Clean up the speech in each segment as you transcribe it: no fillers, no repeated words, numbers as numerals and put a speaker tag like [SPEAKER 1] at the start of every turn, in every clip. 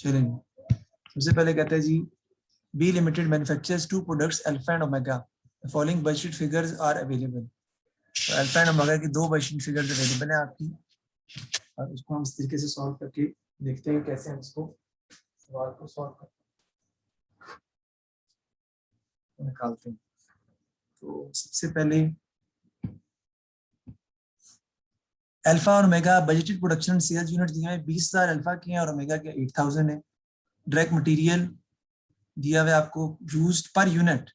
[SPEAKER 1] चलिए सबसे पहले कहते हैं G B limited manufactures two products alpha and omega, following budget figures are available. तो अल्फा एंड ओमेगा की दो बजट फिगर्स अवेलेबल है आपकी, और उसको हम इस तरीके से सॉल्व करके देखते हैं कैसे हम इसको सवाल को सॉल्व करते हैं, निकालते हैं। तो सबसे पहले अल्फा और omega budgeted production sales unit दिए हैं 20,000 अल्फा के हैं और ओमेगा के 8,000 है। डायरेक्ट मटेरियल दिया हुआ है आपको यूज्ड पर यूनिट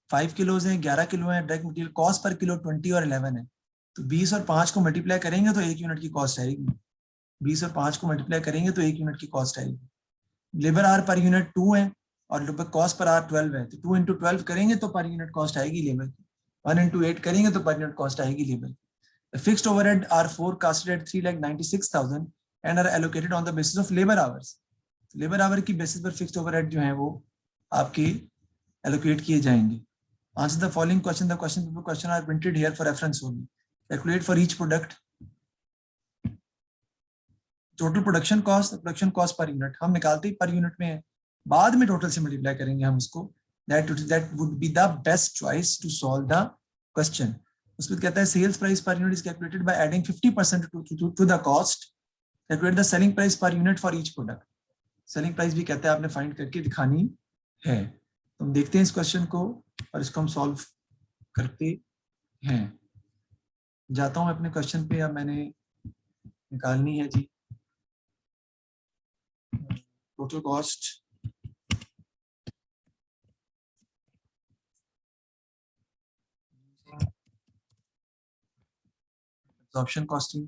[SPEAKER 1] 5 किलोज है, 11 किलो है। Direct material cost per kilo 20 और 11 है। तो 20 और 5 को मल्टीप्लाई करेंगे तो 1 यूनिट की कॉस्ट आएगी। 20 और 5 को मल्टीप्लाई करेंगे तो 1 यूनिट की कॉस्ट आएगी। लेबर आर पर यूनिट 2 है और लेबर कॉस्ट पर आर 12 है। तो 2 इंटू 12 करेंगे तो पर यूनिट कॉस्ट आएगी लेबर की। 1 इंटू 8 करेंगे तो पर यूनिट कॉस्ट आएगी लेबर की। The fixed overhead are forecasted at 3,96,000 and are allocated on the basis of labor hours. Labour hour की बेसिस पर फिक्स्ड ओवरहेड जो है वो आपके एलोकेट किए जाएंगे। Answer the following question. The question are printed here for reference only. Calculate for each product total production cost per unit हम निकालते ही पर यूनिट में है, बाद में टोटल से मल्टीप्लाई करेंगे हम उसको। That would be the best choice to solve the question. उसमें कहता है sales price per unit is calculated by adding 50% to the cost. Calculate the selling price per unit for each product. Selling price भी कहता है आपने find करके दिखानी है। तो हम देखते हैं इस क्वेश्चन को और इसको हम सॉल्व करते हैं। जाता हूं अपने क्वेश्चन पे। अब मैंने निकालनी है जी टोटल कॉस्ट ऑप्शन कॉस्टिंग।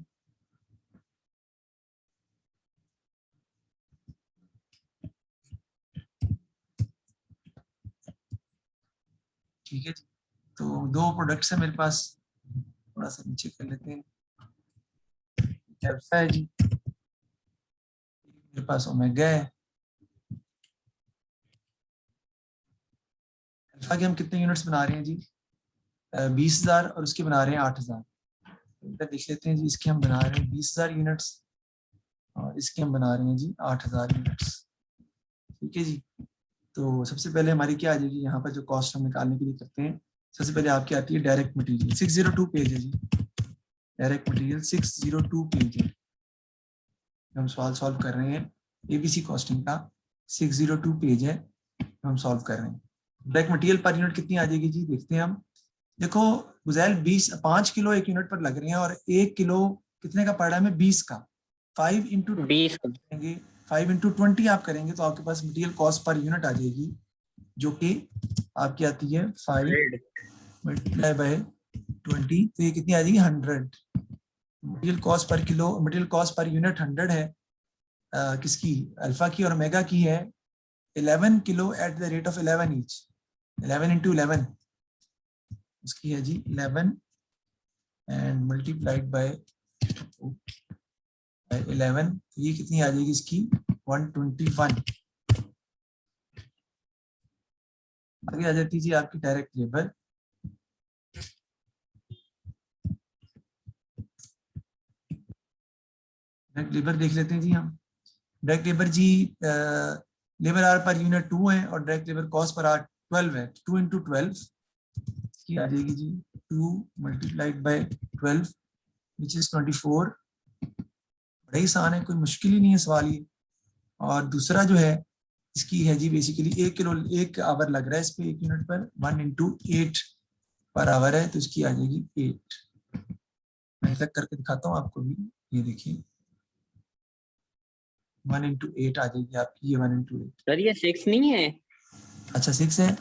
[SPEAKER 1] ठीक है जी। तो दो प्रोडक्ट्स है मेरे पास, थोड़ा सा नीचे कर लेते हैं। अल्फा है जी, मेरे पास ओमेगा है। अल्फा के हम कितने यूनिट्स बना रहे हैं जी? 20,000 और उसके बना रहे हैं 8,000। इधर देख लेते हैं जी, इसके हम बना रहे हैं 20,000 यूनिट्स और इसके हम बना रहे हैं जी 8,000 यूनिट्स। ठीक है जी। तो सबसे पहले हमारी क्या आ जाएगी, यहाँ पर जो कॉस्ट हम निकालने के लिए करते हैं, सबसे पहले आपकी आती है डायरेक्ट मटेरियल। 602 पेज है जी, डायरेक्ट मटेरियल 602 पेज है। हम सवाल सॉल्व कर रहे हैं एबीसी कॉस्टिंग का, 602 पेज है, हम सॉल्व कर रहे हैं। डायरेक्ट मटेरियल पर यूनिट कितनी आ जाएगी जी, देखते हैं हम। देखो गुजैल 5 किलो एक यूनिट पर लग रहे हैं और 1 किलो कितने का पड़ रहा है हमें? 20 का। 5 इंटू 20 करेंगे, 5 इंटू 20 आप करेंगे तो आपके पास मटेरियल कॉस्ट पर यूनिट आ जाएगी, जो कि आपकी आती है 5 मल्टीप्लाई बाय 20। तो ये कितनी आ जाएगी? 100। Material cost per kilo, material cost per unit 100 है। किसकी? अल्फा की और ओमेगा की है 11 kilo at the rate of 11 each. 11 into 11 उसकी है जी 11 एंड मल्टीप्लाइड बाय 11। ये कितनी आ जाएगी इसकी? 121। आगे आ जाती जी आपकी डायरेक्ट लेबर। डायरेक्ट लेबर देख लेते हैं जी हम। डायरेक्ट लेबर जी लेबर आर पर यूनिट 2 है और direct labour cost per hour 12 है। 2 इंटू 12 की आ जाएगी जी 2 मल्टीप्लाइड बाय 12 विच इज 24। बड़ा ही आसान है, कोई मुश्किल ही नहीं है सवाल ये। और दूसरा जो है इसकी है जी बेसिकली 1 किलो 1 आवर लग रहा है इस पे 1 यूनिट पर। 1 इंटू 8 पर आवर है तो इसकी आ जाएगी 8। मैं तक करके दिखाता हूँ आपको भी, ये देखिए 1 इंटू 8 आ जाएगी आपकी। ये 1 इंटू 8।
[SPEAKER 2] सर ये 6 नहीं है?
[SPEAKER 1] अच्छा 6 है,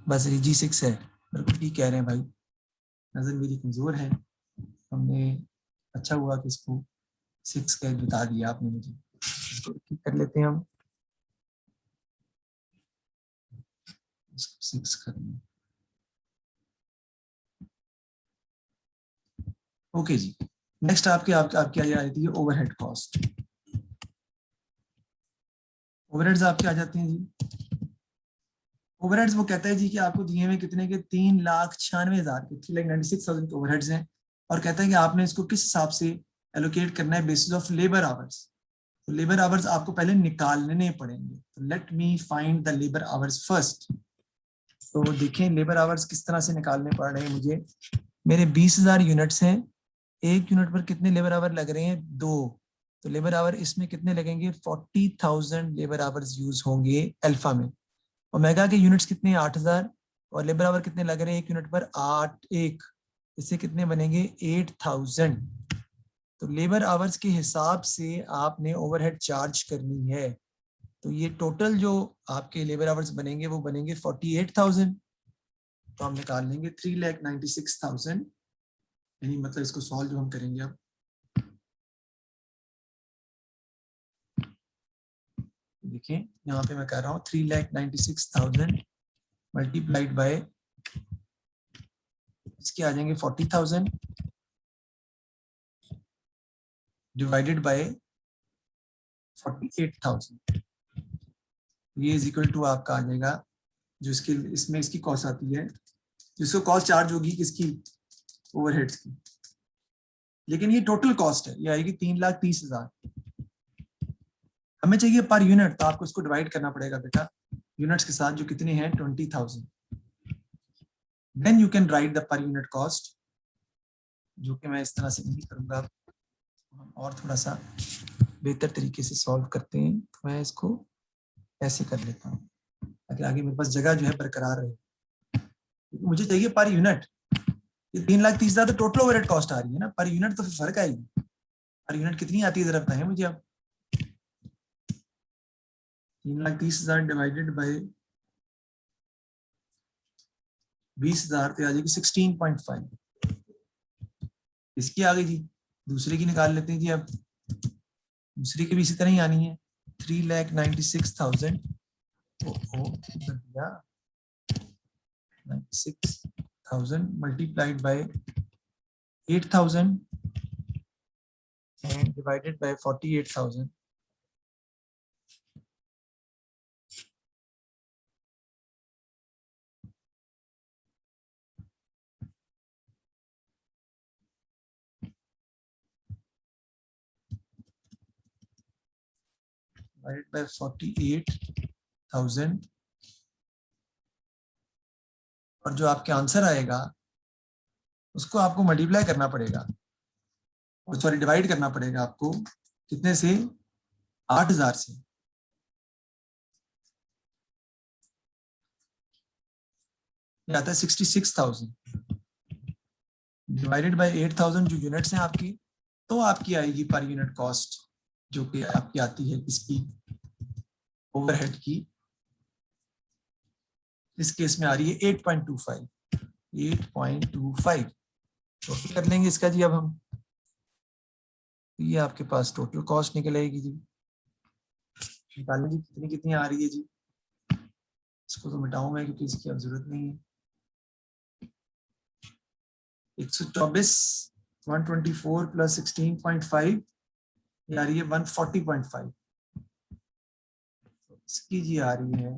[SPEAKER 1] बस ये जी 6 है। बिल्कुल ठीक कह रहे हैं भाई, नजर मेरी कमजोर है। हमने अच्छा हुआ कि इसको 6 का बता दिया आपने मुझे। इसको ठीक कर लेते हैं हम, 6 करेंगे। ओके जी। नेक्स्ट आपकी आ जाती है ओवरहेड कॉस्ट। ओवरहेड्स आपके आ जाते हैं जी। ओवरहेड्स वो कहता है जी कि आपको दिए हुए कितने के 3,96,000 के 3,96,000 के ओवरहेड्स हैं और कहता है कि आपने इसको किस हिसाब से एलोकेट करना है बेसिस ऑफ लेबर आवर्स। तो लेबर आवर्स आपको पहले निकालने पड़ेंगे। तो let me find the labour hours first. तो देखें लेबर आवर्स किस तरह से निकालने पड़ रहे हैं मुझे। मेरे 20,000 यूनिट्स हैं, एक यूनिट पर कितने लेबर आवर लग रहे हैं? 2। तो लेबर आवर इसमें कितने लगेंगे? 40,000 लेबर आवर्स यूज होंगे अल्फा में। ओमेगा के यूनिट्स कितने? 8,000। और लेबर आवर कितने लग रहे हैं एक यूनिट पर? 8 1। इससे कितने बनेंगे? 8,000। तो लेबर आवर्स के हिसाब से आपने ओवरहेड चार्ज करनी है। तो ये टोटल जो आपके लेबर आवर्स बनेंगे वो बनेंगे 48,000। तो हम निकाल लेंगे 3,96,000, यानी मतलब इसको सॉल्व जो हम करेंगे अब, देखिए यहाँ पे मैं कर रहा हूँ 3,96,000 मल्टीप्लाइड बाय इसके आ जाएंगे 40,000 डिवाइडेड बाय 48,000। ये इज इक्वल टू आपका आ जाएगा जो इसके इसमें इसकी कॉस्ट आती है, जिसको कॉस्ट चार्ज होगी किसकी? ओवरहेड्स की। लेकिन ये टोटल कॉस्ट है, ये आएगी 3,30,000। हमें चाहिए पर यूनिट, तो आपको इसको डिवाइड करना पड़ेगा बेटा यूनिट्स के साथ, जो कितने हैं? 20,000। Then you can write the per unit cost, जो कि मैं इस तरह से नहीं करूंगा। हम और थोड़ा सा बेहतर तरीके से सॉल्व करते हैं। तो मैं इसको ऐसे कर लेता हूँ ताकि आगे मेरे पास जगह जो है बरकरार रहे। मुझे चाहिए पर यूनिट। ये 3,30,000 तो टोटल ओवरहेड कॉस्ट आ रही है ना, पर यूनिट तो फिर फर्क आएगी। पर यूनिट कितनी आती है जरा बताएं मुझे अब। 3,30,000 डिवाइडेड बाय 20,000 तो आ जाएगी 16.5। इसकी आ गई जी, दूसरे की निकाल लेते हैं जी। अब दूसरी की भी इसी तरह ही आनी है। 3,96,000 96,000 multiplied by 8,000 and divided by 48,000. Divided by 48,000, और जो आपके आंसर आएगा उसको आपको मल्टीप्लाई करना पड़ेगा, और सॉरी डिवाइड करना पड़ेगा आपको कितने से? 8,000 से। ये आता है 66,000 डिवाइडेड बाय 8,000 जो यूनिट्स हैं आपकी। तो आपकी आएगी पर यूनिट कॉस्ट, जो कि आपकी आती है किसकी? ओवरहेड की। इस केस में आ रही है 8.25। 8.25 टोटल कर लेंगे इसका जी अब हम। ये आपके पास टोटल कॉस्ट निकल आएगी जी। निकालने जी कितनी कितनी आ रही है जी। इसको तो मिटाऊं मैं क्योंकि इसकी अब जरूरत नहीं है। 124 124 प्लस 16.5 ये आ रही है 140.5। इसकी जी आ रही है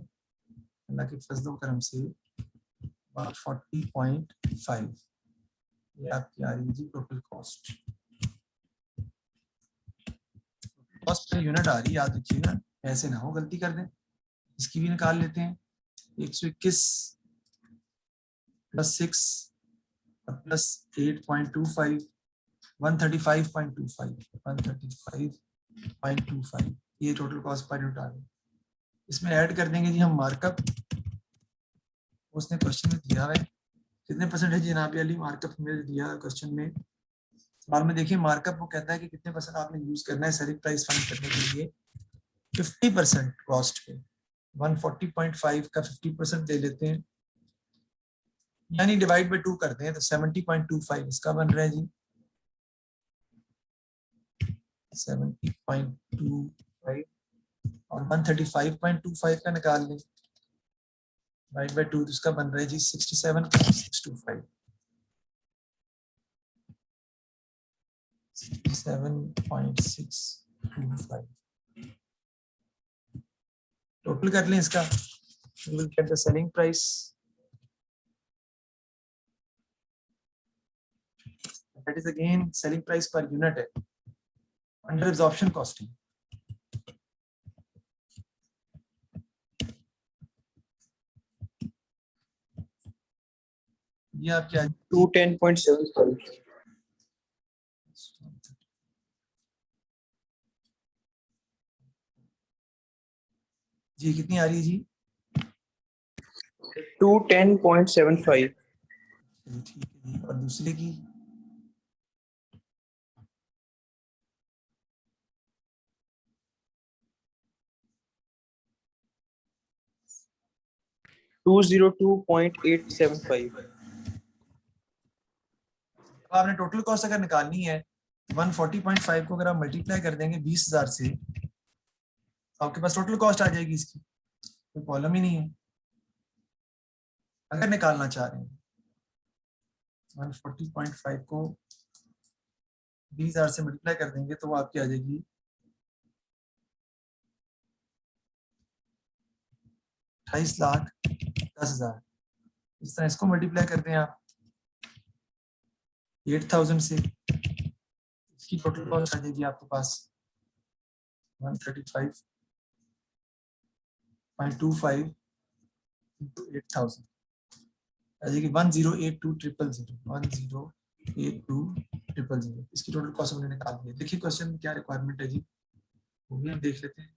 [SPEAKER 1] अल्लाह के फजलो करम से 140.5। ये आपकी आ रही है जी total cost. Cost per unit आ रही है, याद रखिएगा, ऐसे ना हो गलती कर दें। इसकी भी निकाल लेते हैं। 121 प्लस 6 प्लस 8.25 135.25 ये टोटल कॉस्ट पर यूनिट आ रही है। इसमें ऐड कर देंगे जी हम मार्कअप। उसने क्वेश्चन में दिया है कितने परसेंट है जनाब अली मार्कअप में दिया क्वेश्चन में। सवाल में देखिए मार्कअप वो कहता है कि कितने परसेंट आपने यूज करना है सेलिंग प्राइस फाइंड करने के लिए। 50% कॉस्ट पे 140.5 का 50% ले लेते हैं, यानी डिवाइड बाय 2 करते हैं तो 70.25 इसका बन रहा है जी। 70.25 और 135.25 का निकाल लें डिवाइड बाय 2 तो इसका बन रहा है जी 67.625। 67.625 टोटल कर लें इसका। we will get the selling price, that is again selling price per unit है under absorption costing। ये आपकी आ
[SPEAKER 2] 210.75
[SPEAKER 1] जी कितनी आ रही है जी?
[SPEAKER 2] 210.75
[SPEAKER 1] ठीक है जी। और दूसरे की
[SPEAKER 2] 202.875
[SPEAKER 1] अब आपने टोटल कॉस्ट अगर निकालनी है 140.5 को अगर आप मल्टीप्लाई कर देंगे 20,000 से तो आपके पास टोटल कॉस्ट आ जाएगी इसकी, कोई प्रॉब्लम ही नहीं है अगर निकालना चाह रहे हैं। 140.5 को 20,000 से मल्टीप्लाई कर देंगे तो वो आपकी आ जाएगी 28,10,000। इस तरह इसको मल्टीप्लाई करते हैं आप 8,000 से, इसकी टोटल कॉस्ट आ जाएगी आपके पास 135.25 इंटू 8,000 आ जाएगी 1082,000 इसकी टोटल कॉस्ट हमने निकाल दी है। देखिए क्वेश्चन में क्या रिक्वायरमेंट है जी, वो भी हम देख लेते हैं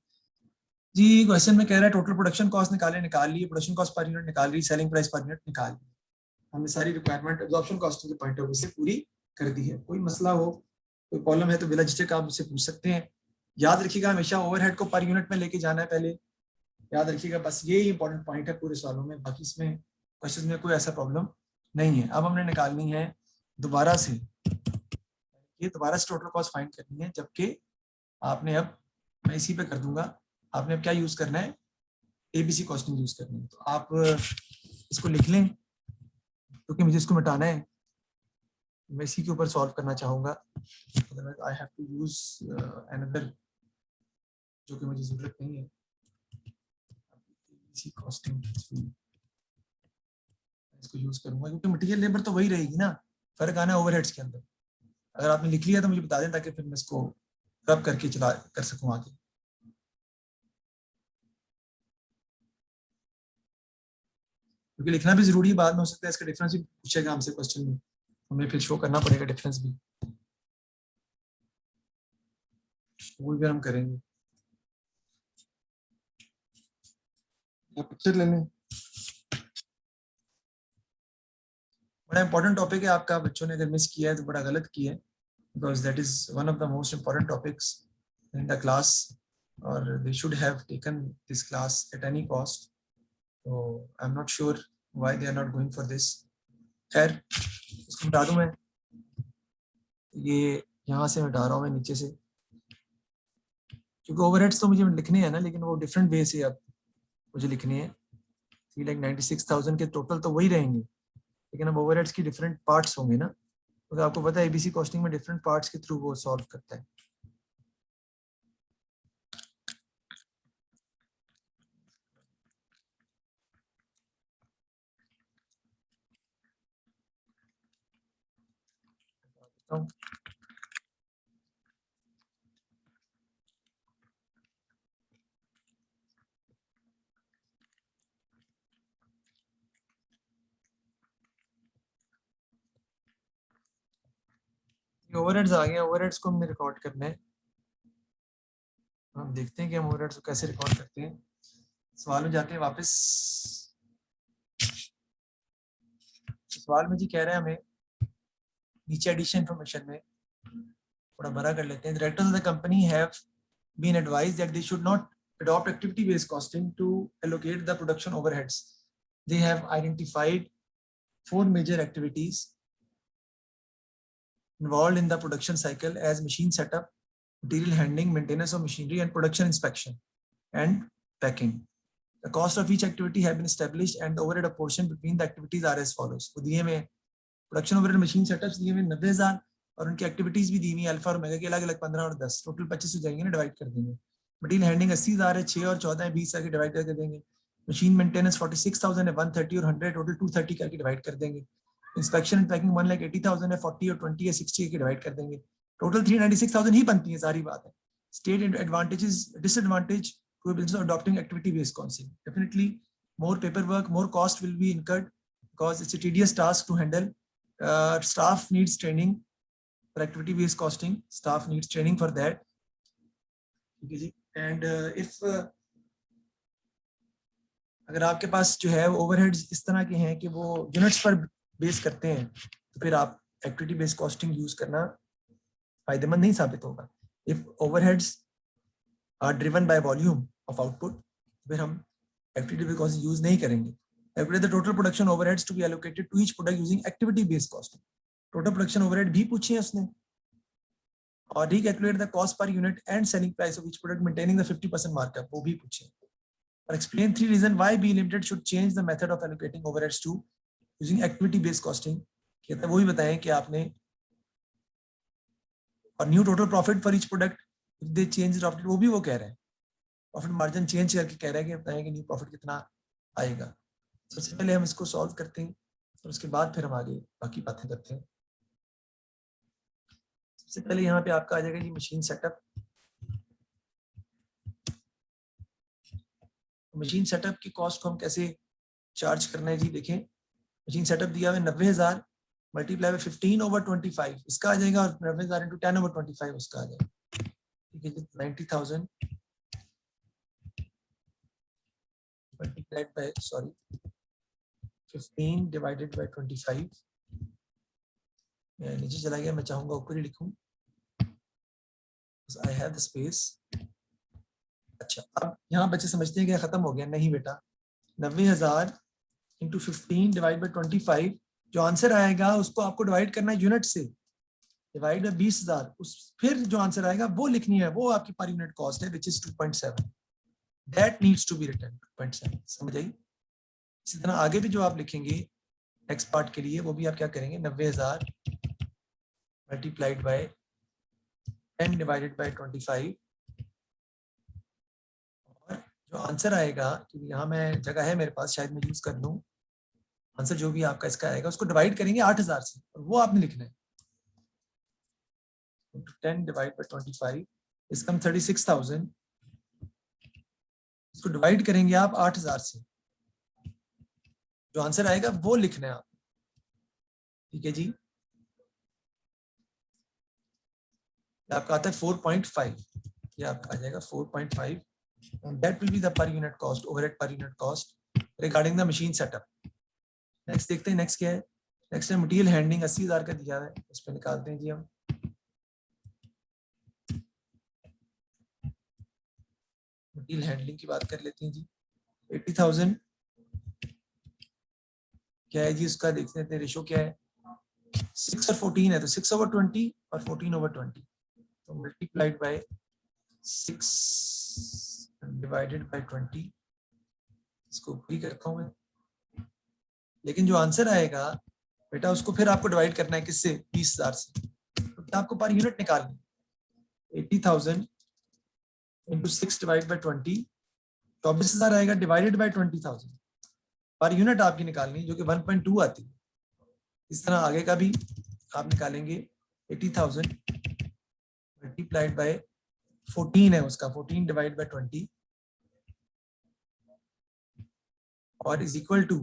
[SPEAKER 1] जी। क्वेश्चन में कह रहा है टोटल प्रोडक्शन कॉस्ट निकाल ली, प्रोडक्शन कॉस्ट पर यूनिट निकाल ली, सेलिंग प्राइस पर यूनिट निकाल ली। हमने सारी रिक्वायरमेंट एब्जॉर्प्शन कॉस्टिंग के पॉइंट ऑफ व्यू से पूरी कर दी है। कोई मसला हो, कोई प्रॉब्लम है तो बिला झिझक आप मुझसे पूछ सकते हैं। याद रखिएगा हमेशा ओवरहेड को पर यूनिट में लेके जाना है पहले, याद रखिएगा, बस ये इंपॉर्टेंट पॉइंट है पूरे सवालों में। बाकी इसमें क्वेश्चन में कोई ऐसा प्रॉब्लम नहीं है। अब हमने निकालनी है दोबारा से, ये दोबारा से टोटल कॉस्ट फाइंड करनी है, जबकि आपने अब, मैं इसी पे कर दूंगा, आपने अब क्या यूज करना है, एबीसी कॉस्टिंग यूज करनी है। तो आप इसको लिख लें क्योंकि मुझे इसको मिटाना है, मैं इसी के ऊपर सॉल्व करना चाहूंगा। Otherwise I have to use another जो कि मुझे जरूरत नहीं है। एबीसी कॉस्टिंग इसको यूज करूंगा क्योंकि मटेरियल लेबर तो वही रहेगी ना, फर्क आना है ओवरहेड्स के अंदर। अगर आपने लिख लिया तो मुझे बता दें ताकि फिर मैं इसको रब करके चला कर सकूं आगे। क्योंकि लिखना भी जरूरी है, बाद में हो सकता है इसका डिफरेंस भी पूछेगा हमसे क्वेश्चन में, हमें फिर शो करना पड़ेगा डिफरेंस भी, वो भी हम करेंगे। पिक्चर ले लें, बड़ा इंपॉर्टेंट टॉपिक है आपका, बच्चों ने अगर मिस किया है तो बड़ा गलत किया है, because that is one of the most important topics in the class और they should have taken this class at any cost. तो I am not sure why they are not going for this. खैर इसको बता दूं मैं, ये यहाँ से हटा रहा हूँ मैं नीचे से, क्योंकि ओवरहेड्स तो मुझे लिखने हैं ना, लेकिन वो डिफरेंट वे से अब मुझे लिखने हैं। 3,96,000 के टोटल तो वही रहेंगे, लेकिन अब ओवरहेड्स की डिफरेंट पार्ट्स होंगे ना, तो आपको पता है एबीसी कॉस्टिंग में डिफरेंट पार्ट्स के थ्रू वो सॉल्व करता है। ओवरहेड्स आ गए, ओवरहेड्स को हमने रिकॉर्ड करना है। हम देखते हैं कि हम ओवरहेड्स को कैसे रिकॉर्ड करते हैं। सवाल में जाते हैं वापस। सवाल में जी कह रहे हैं हमें, नीचे एडिशन इंफॉर्मेशन में थोड़ा बड़ा कर लेते हैं। Directors of the company have been advised that they should not adopt activity based costing to allocate the production overheads. They have identified 4 major activities involved in the production cycle as machine setup, material handling, maintenance of machinery, and production inspection and packing. The cost of each activity have been established and the overhead apportioned between the activities are as follows. तो दिए में production overhead machine setups दिए में 90,000 और उनकी activities भी दी हुई alpha और ओमेगा के अलग अलग 15 और 10, टोटल 25 हो जाएंगे ना, डिवाइड कर देंगे। मटीरियल हैंडलिंग 80,000 है, 6 और 14 है, 20 करके डिवाइड करके देंगे। मशीन मेंटेनेंस 46,000 है, 130 और 100 टोटल 230 करके डिवाइड कर देंगे। इंस्पेक्शन एंड पैकिंग 1,80,000 है, 40 और 20 है, 60 करके डिवाइड कर देंगे। टोटल 396,000 ही बनती है, सारी बात है। State advantages, disadvantage to adopting activity based costing. Definitely more paperwork, more cost will be incurred because it's a tedious task to handle. Staff needs training for activity based costing. Staff needs training for that. And if अगर आपके पास जो है overheads इस तरह के हैं कि वो यूनिट्स पर बेस करते हैं, तो फिर आप एक्टिविटी बेस्ड कॉस्टिंग यूज करना फायदेमंद नहीं साबित होगा. If overheads are driven by volume of output, फिर हम एक्टिविटी बेस्ड कॉस्टिंग यूज नहीं करेंगे. Calculate the total production overheads to be allocated to each product using activity based costing. Total production overhead भी पूछी है उसने, और recalculate the cost per unit and selling price of each product maintaining the 50% markup, वो भी पूछे. और explain 3 reasons why B Limited should change the method of allocating overheads to using activity based costing. कहते हैं वो भी बताएं कि आपने, और new total profit for each product if they change the profit, वो भी वो कह रहे हैं, profit margin change करके कह रहे हैं कि बताएं कि new profit कितना आएगा. सबसे पहले हम इसको सॉल्व करते हैं और उसके बाद फिर हम आगे बाकी बातें करते हैं. सबसे पहले यहाँ पे आपका आ जाएगा जी मशीन सेटअप. मशीन सेटअप की कॉस्ट को हम कैसे चार्ज करना है जी. देखें, मशीन सेटअप दिया हुआ 90,000 मल्टीप्लाई बाय 15/25, इसका आ जाएगा, और 90,000 into 10/25 उसका आ जाएगा. ठीक है जी. 90,000 मल्टीप्लाइड बाय 15 divided by 25. मैं नीचे चला गया, मैं चाहूंगा ऊपर ही लिखूं. I have the space. अच्छा, अब यहाँ बच्चे समझते हैं कि खत्म हो गया. नहीं बेटा, 90,000 into 15 divided by 25, जो आंसर आएगा उसको आपको डिवाइड करना है यूनिट से. डिवाइड बाय 20,000, उस फिर जो आंसर आएगा वो लिखनी है, वो आपकी पर यूनिट कॉस्ट है, which is 2.7. That needs to be written 2.7. समझ आई? इसी तरह आगे भी जो आप लिखेंगे नेक्स्ट पार्ट के लिए, वो भी आप क्या करेंगे, 90,000 मल्टीप्लाइड बाय 10 डिवाइडेड बाय 25, और जो आंसर आएगा, क्योंकि यहाँ मैं जगह है मेरे पास, शायद मैं यूज कर लूँ, आंसर जो भी आपका इसका आएगा उसको डिवाइड करेंगे 8,000 से, और वो आपने लिखना है. 10 डिवाइड बाय 25 इज कम 36,000. इसको डिवाइड करेंगे आप 8,000 से, जो आंसर आएगा वो लिखना है आप. ठीक है जी. आपका आता है 4.5, ये आपका आ जाएगा 4.5. That will be the per unit cost, overhead पर unit cost regarding the machine setup. Next देखते हैं, नेक्स्ट क्या है. नेक्स्ट है मटेरियल हैंडलिंग. 80,000 का दिया है, उस पर निकालते हैं जी हम. मटेरियल हैंडलिंग की बात कर लेते हैं जी. 80,000 क्या है जी, उसका देख लेते हैं. रेशो क्या है, 6 और 14 है, तो 6/20 और 14/20, तो मल्टीप्लाइड बाय 6 डिवाइडेड बाय 20. इसको ऊपर ही करता हूं मैं, लेकिन जो आंसर आएगा बेटा उसको फिर आपको डिवाइड करना है किससे, 20,000 से. तो आपको पर यूनिट निकालनी है. 80,000 into 6 डिवाइड बाय 20, 24,000 आएगा, डिवाइडेड बाय 20,000. पर यूनिट आपकी निकालनी जो कि 1.2 आती है. इस तरह आगे का भी आप निकालेंगे. 80,000 मल्टीप्लाइड बाय 14 है उसका, 14 डिवाइड बाय 20, और इज इक्वल टू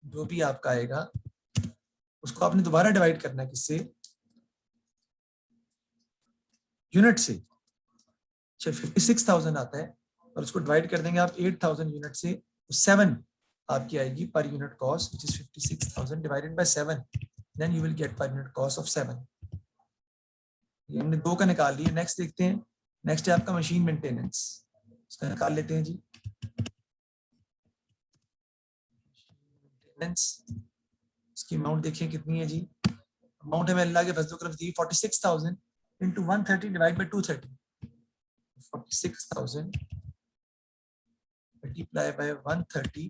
[SPEAKER 1] जो भी आपका आएगा उसको आपने दोबारा डिवाइड करना है किससे, यूनिट से. अच्छा, 56,000 आता है, और उसको डिवाइड कर देंगे आप 8,000 यूनिट से, तो 7 आपकी आएगी पर unit cost, which is 56,000 divided by 7. Then you will get per unit cost of 7. ये हमने 2 का निकाल लिया. नेक्स्ट देखते हैं. नेक्स्ट है आपका मशीन मेंटेनेंस. इसका निकाल लेते हैं जी. मेंटेनेंस, इसकी अमाउंट देखिए कितनी है जी. अमाउंट है, मैं अल्लाह के फजल करम दी, 46,000 into 130 divided by 230. 46,000 multiply by 130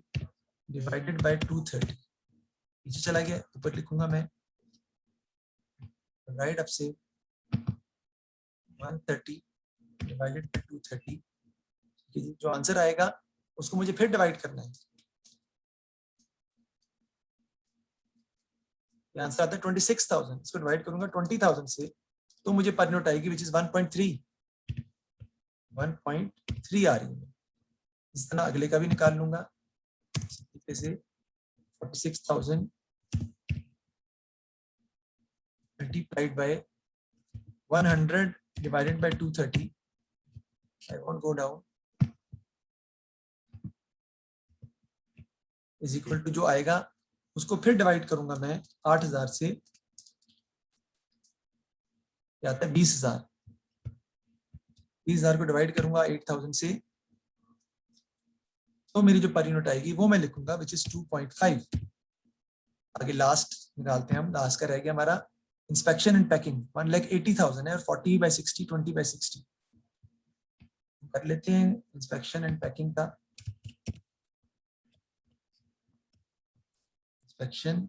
[SPEAKER 1] divided by 230. नीचे चला गया, ऊपर लिखूंगा मैं, राइट अप से 130 डिवाइडेड बाय 230. जो आंसर आएगा उसको मुझे फिर डिवाइड करना है. ये आंसर आता है 26,000. इसको डिवाइड करूंगा 20,000 से, तो मुझे पर यूनिट आएगी विच इज 1.3 आ रही है. इस तरह अगले का भी निकाल लूंगा. से 46,000 multiplied by 100 divided by 230. I won't go down. Is equal to जो आएगा उसको फिर डिवाइड करूंगा मैं 8,000 से, क्या आता है 20,000। 20,000 को डिवाइड करूंगा 8,000 से, तो मेरी जो पर यूनिट आएगी वो मैं लिखूंगा विच इज 2.5। आगे लास्ट निकालते हैं हम। लास्ट का रह गया हमारा इंस्पेक्शन एंड पैकिंग 1,80,000 है और 40/60 20/60 कर लेते हैं इंस्पेक्शन एंड पैकिंग का। इंस्पेक्शन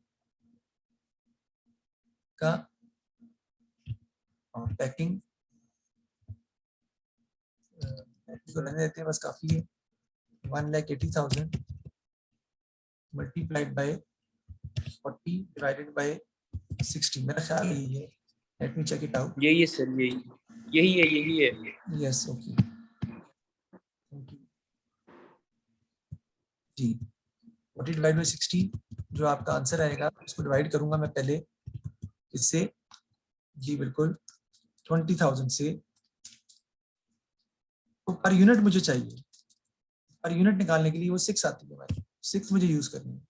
[SPEAKER 1] का और पैकिंग को रहने देते हैं, बस काफी है। 1,80,000 मल्टीप्लाइड बाय 40 डिवाइडेड बाय 60। मेरा ख्याल यही है, let me check it out.
[SPEAKER 2] यही है सर, यही है।
[SPEAKER 1] यस, ओके, थैंक यू जी। 40 डिवाइड बाय 60 जो आपका आंसर आएगा उसको डिवाइड करूंगा मैं पहले इससे, जी बिल्कुल 20,000 से। तो पर यूनिट मुझे चाहिए, पर यूनिट निकालने के लिए वो 6 आती है हमारी, 6 मुझे यूज करनी है।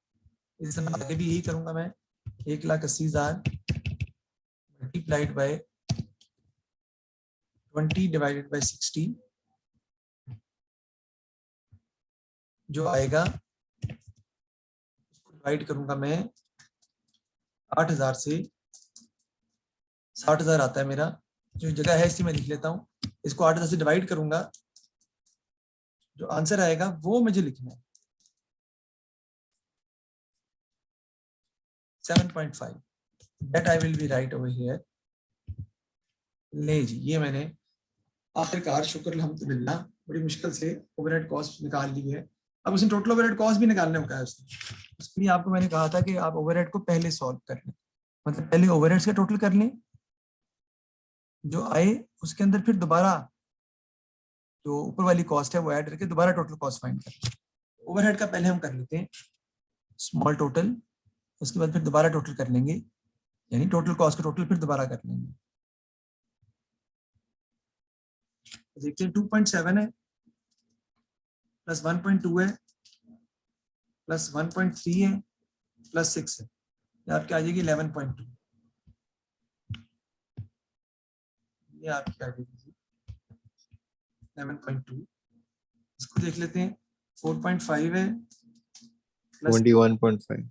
[SPEAKER 1] इस तरह आगे भी यही करूंगा मैं। 1,80,000 मल्टीप्लाइड बाय 20 डिवाइडेड बाय 60 जो आएगा उसको डिवाइड करूंगा मैं 8,000 से। 60,000 आता है मेरा, जो जगह है इसी में लिख लेता हूँ। इसको 8,000 से डिवाइड करूंगा, जो आंसर आएगा वो मुझे लिखना है 7.5। That I will be right over here. ले जी, ये मैंने आखिरकार शुक्र अल्हम्दुलिल्लाह बड़ी मुश्किल से ओवरहेड कॉस्ट निकाल ली है। अब उसने टोटल ओवरहेड कॉस्ट भी निकालने को कहा है उसने। उसके लिए आपको मैंने कहा था कि आप ओवरहेड को पहले सॉल्व कर लें, मतलब पहले ओवरहेड्स का टोटल कर लें जो आए, उसके अंदर फिर दोबारा जो ऊपर वाली कॉस्ट है वो ऐड करके दोबारा टोटल कॉस्ट फाइंड कर लें। ओवरहेड का पहले हम कर लेते हैं स्मॉल टोटल, उसके बाद फिर दोबारा टोटल कर लेंगे, यानी टोटल कॉस्ट का टोटल फिर दोबारा कर लेंगे। देखते हैं 2.7 है प्लस 1.2 है प्लस 1.3 है प्लस 6 है, ये आपकी आ जाएगी 11.2। ये आपकी आ जाएगी 11.2। इसको देख लेते हैं 4.5 है प्लस
[SPEAKER 3] 21.5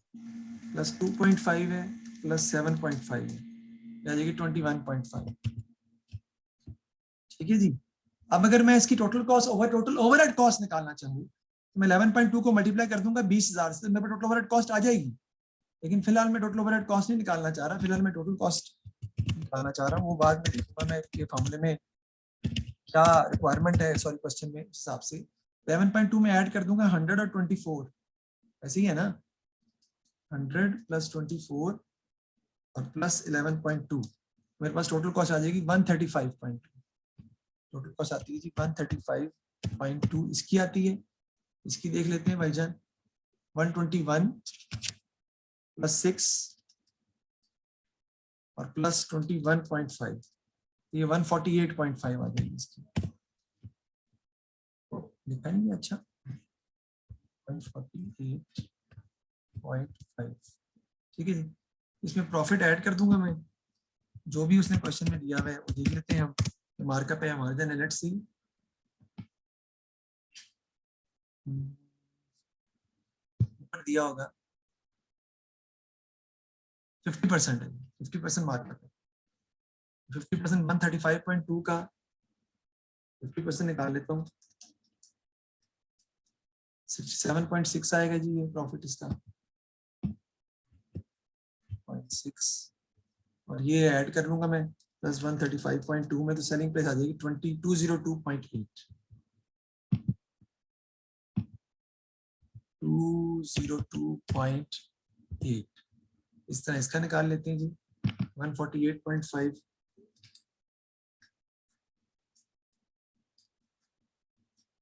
[SPEAKER 1] प्लस 2.5 है प्लस 7.5 है, ये आ जाएगी 21.5। ठीक है जी। अब अगर मैं इसकी total cost total overhead cost निकालना चाहूँ तो मैं 11.2 को मल्टीप्लाई कर दूंगा 20,000 से, मेरे टोटल ओवरहेड कॉस्ट आ जाएगी। लेकिन फिलहाल मैं टोटल ओवरहेड कॉस्ट नहीं निकालना चाह रहा, फिलहाल मैं टोटल कॉस्ट निकालना चाह रहा हूँ। वो बाद में देखूंगा मैं के फॉर्मूले में क्या रिक्वायरमेंट है, सॉरी क्वेश्चन में, उस हिसाब से 11.2 में ऐड कर दूंगा 100 और 24, ऐसे ही है ना। 100 प्लस 24 और प्लस 11.2, मेरे पास टोटल कॉस्ट आ जाएगी 135.2। टोटल कॉस्ट आती है जी 135.2। इसकी आती है, इसकी देख लेते हैं भाईजान। 121 प्लस 6 और प्लस 21.5, ये 148.5 आ जाएगी इसकी। लिखा नहीं है, अच्छा 148.5। ठीक है जी। इसमें प्रॉफिट ऐड कर दूंगा मैं, जो भी उसने क्वेश्चन में दिया हुआ है वो देख लेते हैं हम। मार्कअप है हमारे देन लेट्स सी। ऊपर दिया होगा 50% है, 50% मार्कअप है। 50% 135.2 का 50% निकाल लेता हूँ, 67.6 आएगा जी ये प्रॉफिट इसका 0.6, और ये ऐड कर लूंगा मैं प्लस 135.2 में, तो सेलिंग प्राइस आ जाएगी 2202.8। 202.8 इस तरह इसका निकाल लेते हैं जी। 148.5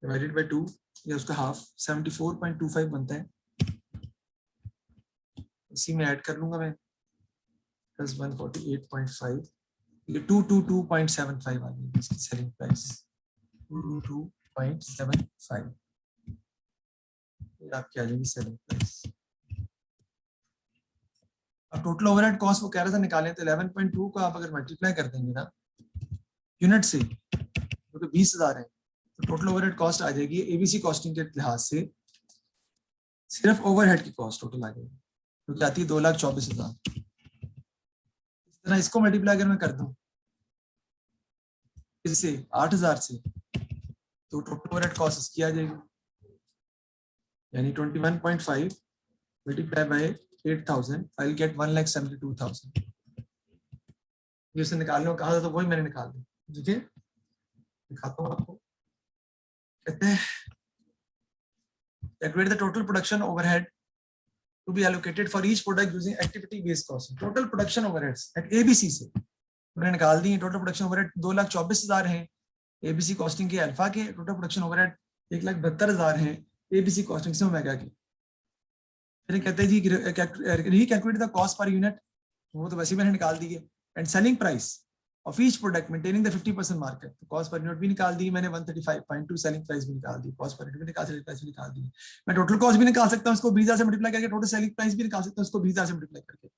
[SPEAKER 1] डिवाइडेड बाय 2, या उसका हाफ 74.25 बनता है। इसी में ऐड कर लूंगा मैं, प्लस 148.5, ये 222.75 आ गई इसकी सेलिंग प्राइस, 222.75 ये आपकी आ जाएगी सेलिंग प्राइस। अब टोटल ओवरहेड कॉस्ट वो कह रहा था निकालें, तो 11.2 को आप अगर मल्टीप्लाई कर देंगे ना यूनिट से, क्योंकि 20,000 है, तो टोटल ओवरहेड कॉस्ट आ जाएगी एबीसी कॉस्टिंग के लिहाज से, सिर्फ ओवरहेड की कॉस्ट टोटल आ जाएगी, क्योंकि आती है 2,24,000। इस तरह इसको मल्टीप्लाई अगर मैं कर दूं इससे 8,000 से, तो टोटल ओवरहेड कॉस्ट इसकी आ जाएगी, यानी 21.5 multiply by 8,000, I will get 1,72,000। ये उसे निकालने को कहा था, तो वही मैंने निकाल दिया। देखिए दिखाता हूँ आपको, कहते हैं calculate the total production overhead to be allocated for each product using activity based costing. Total production overheads at ABC से मैंने निकाल दी। टोटल प्रोडक्शन ओवरहेड 2,24,000 हैं एबीसी कॉस्टिंग के अल्फा के, टोटल प्रोडक्शन ओवरहेड 1,72,000 हैं एबीसी कॉस्टिंग से omega के। फिर कहते हैं जी recalculate the cost per unit, वो तो वैसे मैंने निकाल दी है, and selling price of each product maintaining the 50% market, तो कॉस्ट पर यूनिट भी निकाल दी मैंने, 135.2 सेलिंग प्राइस भी निकाल दी, कॉस्ट पर यूनिट भी निकाल, सेलिंग प्राइस भी निकाल दी। मैं टोटल कॉस्ट भी निकाल सकता हूँ उसको 20,000 से मल्टीप्लाई करके, टोटल सेलिंग प्राइस भी निकाल सकता हूँ उसको 20,000 से मल्टीप्लाई करके,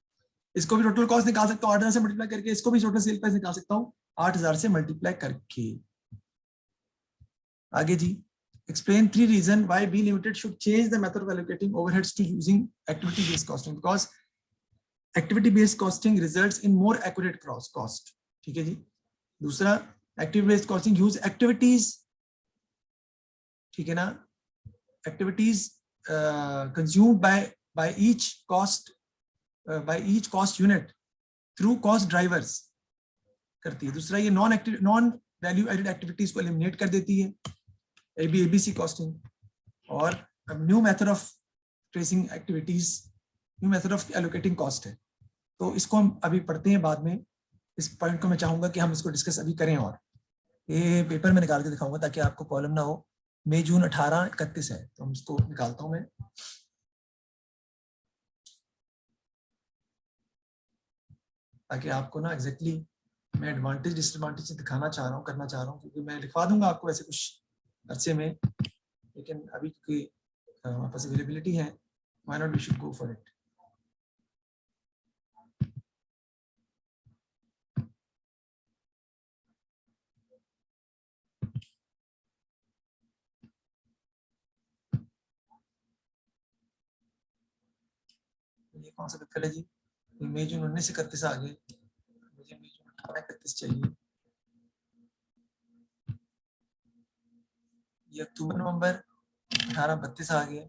[SPEAKER 1] इसको भी टोटल कॉस्ट निकाल सकता हूँ 8,000 से मल्टीप्लाई करके, इसको भी टोटल सेल प्राइस निकाल सकता हूँ 8,000 से मल्टीप्लाई करके। आगे जी, explain 3 reasons why B Limited should change the method of allocating overheads to using activity based costing, because activity based costing results in more accurate cost। ठीक है जी। दूसरा, activity based costing use activities, ठीक है ना, activities consumed by each cost unit through cost drivers करती है। दूसरा, ये नॉन वैल्यू एडेड एक्टिविटीज को एलिमिनेट कर देती है एबीसी कॉस्टिंग, और new method of tracing activities, new method of allocating cost है। तो इसको हम अभी पढ़ते हैं बाद में, इस पॉइंट को मैं चाहूंगा कि हम इसको डिस्कस अभी करें, और ये पेपर में निकाल के दिखाऊंगा ताकि आपको प्रॉब्लम ना हो। मई जून 18-31 है, तो हम इसको निकालता हूं मैं, ताकि आपको ना एग्जैक्टली मैं एडवांटेज डिसएडवांटेज दिखाना चाह रहा हूँ, करना चाह रहा हूँ, क्योंकि मैं लिखवा दूंगा आपको ऐसे कुछ अरसे में, लेकिन अभी क्योंकि हमारे पास अवेलेबिलिटी है, why not we should go for it. ये कौन सा पेपर है जी? मई जून 19-31 आ गए, मुझे मई जून 18-31 चाहिए। ये अक्टूबर नवंबर 18-32 आ गया।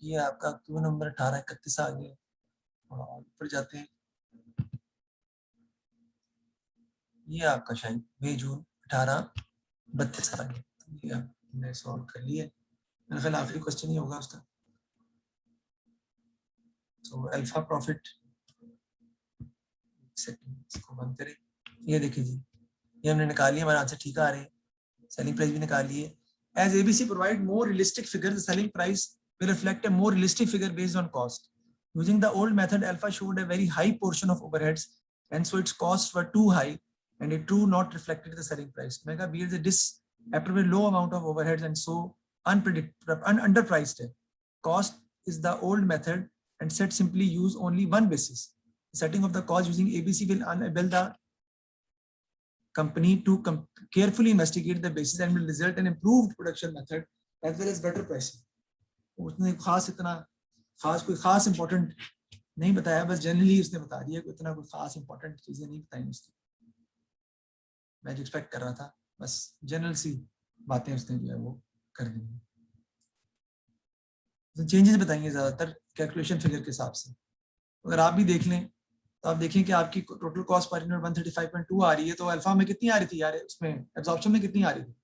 [SPEAKER 1] ये आपका अक्टूबर नवंबर 18-31 आ गया, और ऊपर जाते हैं, ये आपका शायद मई जून 18-32 आ गया। ये आपने सॉल्व कर लिया, मेरा ख्याल आखिरी क्वेश्चन ही होगा उसका। तो अल्फा प्रॉफिट, इसको बंद करें। ये देखिए जी, ये हमने निकाल लिया, हमारा आंसर ठीक आ रहे हैं, सेलिंग प्राइस भी निकाल लिए। As ABC provide more realistic figures, the selling price will reflect a more realistic figure based on cost. Using the old method, Alpha showed a very high portion of overheads, and so its costs were too high, and it too not reflected the selling price. Mega bears a disappropriate low amount of overheads, and so underpriced. Cost is the old method, and set simply use only one basis. Setting of the cost using ABC will enable the company to carefully investigate the basis and will result in improved production method as well as better pricing. उसने खास इतना खास कोई खास important नहीं बताया, बस generally उसने बता दिया, कोई इतना कोई खास इंपॉर्टेंट चीजें नहीं बताई उसने, मैं जो एक्सपेक्ट कर रहा था, बस जनरल सी बातें उसने जो है वो कर दी। तो चेंजेस बताएंगे ज्यादातर कैलकुलेशन फिगर के हिसाब से। अगर आप भी देख लें तो आप देखें कि आपकी टोटल कॉस्ट पर यूनिट 135.2 आ रही है, तो अल्फा में कितनी आ रही थी यार, उसमें एब्जॉर्प्शन में कितनी आ रही थी?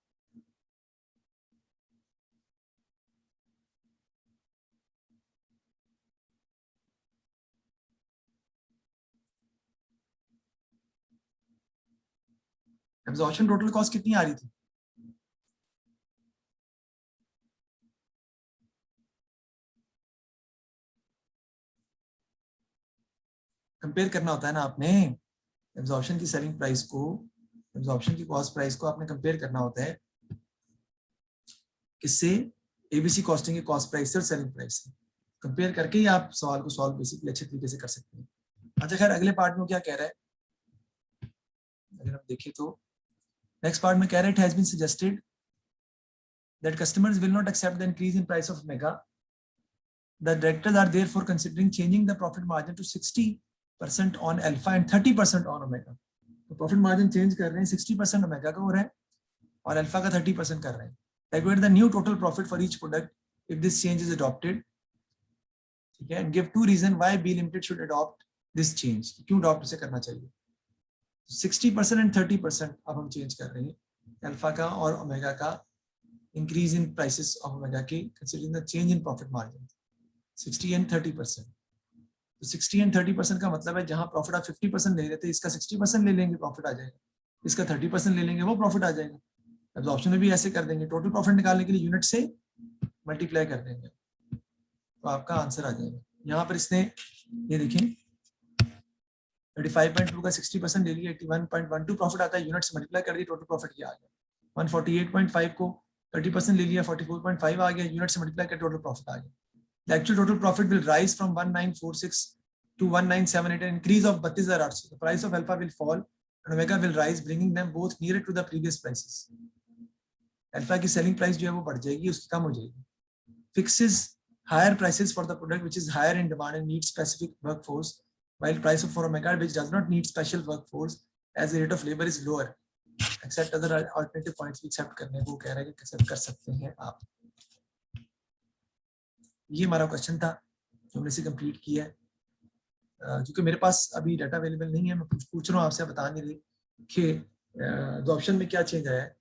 [SPEAKER 1] एब्जॉर्प्शन टोटल कॉस्ट कितनी आ रही थी? कंपेयर करना होता है ना आपने, एब्जॉर्प्शन की सेलिंग प्राइस को, एब्जॉर्प्शन की कॉस्ट प्राइस को आपने कंपेयर करना होता है किससे, एबीसी कॉस्टिंग की कॉस्ट प्राइस से और सेलिंग प्राइस से कंपेयर करके ही आप सवाल को सॉल्व बेसिकली अच्छे तरीके से कर सकते हैं। अच्छा खैर अगले पार्ट में क्या कह रहा है, अगर हम देखें तो नेक्स्ट पार्ट में कह रहा है, it has been suggested that customers will not accept the increase in price of Omega. The directors are therefore considering changing the profit margin to 60% on Alpha and 30% on Omega. तो profit margin change कर रहे हैं, 60% omega का हो रहा है और alpha का 30% कर रहे हैं. Calculate the new total profit for each product if this change is adopted. ठीक है, and give two reasons why B Limited should adopt this change. क्यों अडॉप्ट इसे करना चाहिए. 60% and 30% अब हम चेंज कर रहे हैं अल्फा का और ओमेगा का increase in prices of omega k considering the change in profit margin 60 and 30%. तो 60 and 30% का मतलब है जहां प्रॉफिट आप 50% ले रहे थे इसका 60% ले लेंगे प्रॉफिट आ जाएगा, इसका 30% ले लेंगे वो प्रॉफिट आ जाएगा. एब्जॉर्प्शन में भी ऐसे कर देंगे, टोटल प्रॉफिट निकालने के लिए यूनिट से मल्टीप्लाई कर देंगे तो आपका आंसर आ जाएगा. यहाँ पर इसने ये देखें 35.2 का 60% ले लिया, 81.12 प्रॉफिट आता है, यूनिट से मल्टीप्लाई कर दिया, टोटल प्रॉफिट क्या आ गया. 148.5 को 30% ले लिया, 44.5 आ गया, यूनिट से मल्टीप्लाई कर टोटल प्रॉफिट आ गया. The actual total profit will rise from 1946 to 1978, an increase of 32,800. The price of alpha will fall and omega will rise, bringing them both nearer to the previous prices. Alpha की selling price जो है वो बढ़ जाएगी, उसकी कम हो जाएगी. Fixes higher prices for the product which is higher in demand and needs specific workforce, while price of for omega which does not need special workforce as the rate of labor is lower. Except other alternative points भी accept करने को कह रहा है कि accept कर सकते हैं आप. ये हमारा क्वेश्चन था जो हमने इसे कंप्लीट किया है. क्योंकि मेरे पास अभी डाटा अवेलेबल नहीं है, मैं पूछ रहा हूँ आपसे, बता नहीं रही कि ऑप्शन में क्या चेंज आया है,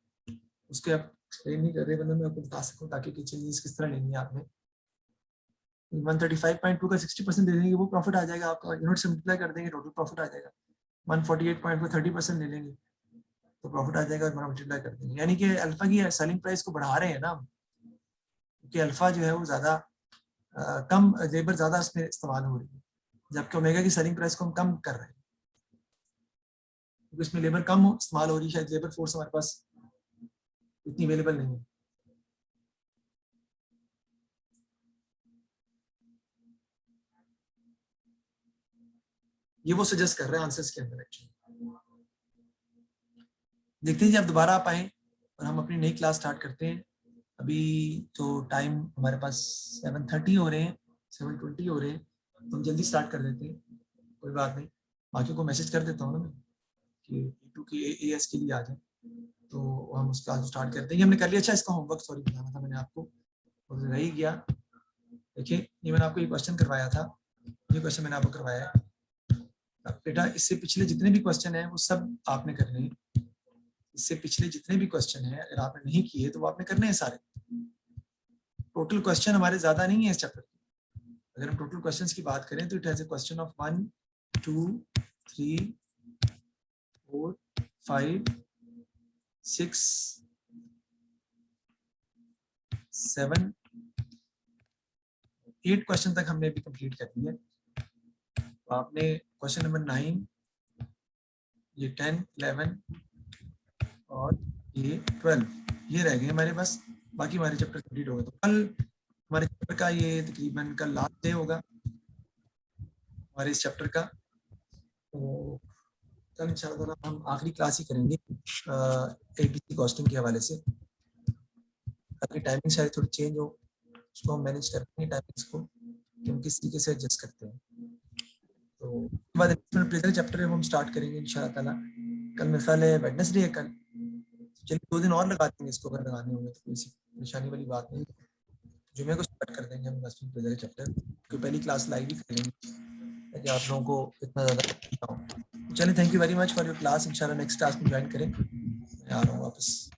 [SPEAKER 1] उसके आप एक्सप्लेन नहीं कर रहे, मतलब मैं आपको बता सकूँ ताकि चेंजेस किस तरह लेनी है आपने. 135.2 का 60% दे देंगे वो प्रॉफिट आ जाएगा आपका, यूनिट से मल्टीप्लाई कर देंगे टोटल प्रॉफिट आ जाएगा. 148.2 30% ले लेंगे तो प्रॉफिट आ जाएगा, मल्टीप्लाई कर देंगे. यानी कि अल्फा की सेलिंग प्राइस को बढ़ा रहे हैं ना, क्योंकि अल्फा जो है वो ज्यादा कम लेबर ज्यादा इसमें इस्तेमाल हो रही है, जबकि ओमेगा की सेलिंग प्राइस को हम कम कर रहे हैं क्योंकि इसमें लेबर कम इस्तेमाल हो रही है, शायद लेबर फोर्स हमारे पास इतनी अवेलेबल नहीं है. ये वो सजेस्ट कर रहे हैं आंसर्स के अंदर. एक्चुअली देखते हैं जी, आप दोबारा आप आए और हम अपनी नई क्लास स्टार्ट करते हैं. अभी तो टाइम हमारे पास 7:30 हो रहे हैं, 7:20 हो रहे हैं, तो हम जल्दी स्टार्ट कर देते हैं. कोई बात नहीं, बाकियों को मैसेज कर देता हूँ ना मैं कि E2 के AS के लिए आ जाए, तो हम उस क्लास को स्टार्ट करते हैं. ये हमने कर लिया. अच्छा इसका होमवर्क सॉरी बताना था मैंने आपको और रह ही गया. देखिए ये मैंने आपको ये क्वेश्चन करवाया था, ये क्वेश्चन मैंने आपको करवाया है बेटा. इससे पिछले जितने भी क्वेश्चन हैं वो सब आपने करने हैं. इससे पिछले जितने भी क्वेश्चन हैं अगर आपने नहीं किए तो वो आपने करने हैं सारे. टोटल क्वेश्चन हमारे ज्यादा नहीं है इस चैप्टर. अगर हम टोटल क्वेश्चंस की बात करें तो it has a question of 1 2 3 4 5 6 7 8 question तक हमने भी कंप्लीट कर दिया. तो आपने क्वेश्चन नंबर 9, ये 10 11 और ये 12 ये रह गए हमारे पास. बाकी हमारे चैप्टर कंप्लीट हो गए. तो कल हमारे चैप्टर का ये तकरीबन कल लास्ट डे होगा हमारे इस चैप्टर का. तो कल इंशाल्लाह हम आखिरी क्लास ही करेंगे एबीसी कॉस्टिंग के हवाले से. ताकि टाइमिंग शायद थोड़ी चेंज हो, उसको हम मैनेज करेंगे टाइमिंग्स को कि हम किस तरीके से एडजस्ट करते हैं. तो उसके बाद प्रेजेंट चैप्टर हम स्टार्ट करेंगे इंशाल्लाह ताला. कल मेरे ख्याल है वेडनेसडे है कल. चलिए 2 दिन और लगा देंगे इसको, अगर लगाने होंगे तो कोई सी परेशानी वाली बात नहीं. जुमे को स्टार्ट कर देंगे हम प्रेजेंट चैप्टर की पहली क्लास लाइव ही कर लेंगे ताकि आप लोगों को इतना ज़्यादा. चलिए thank you very much for your class. इंशाल्लाह नेक्स्ट क्लास में ज्वाइन करें. मैं आ रहा हूँ वापस.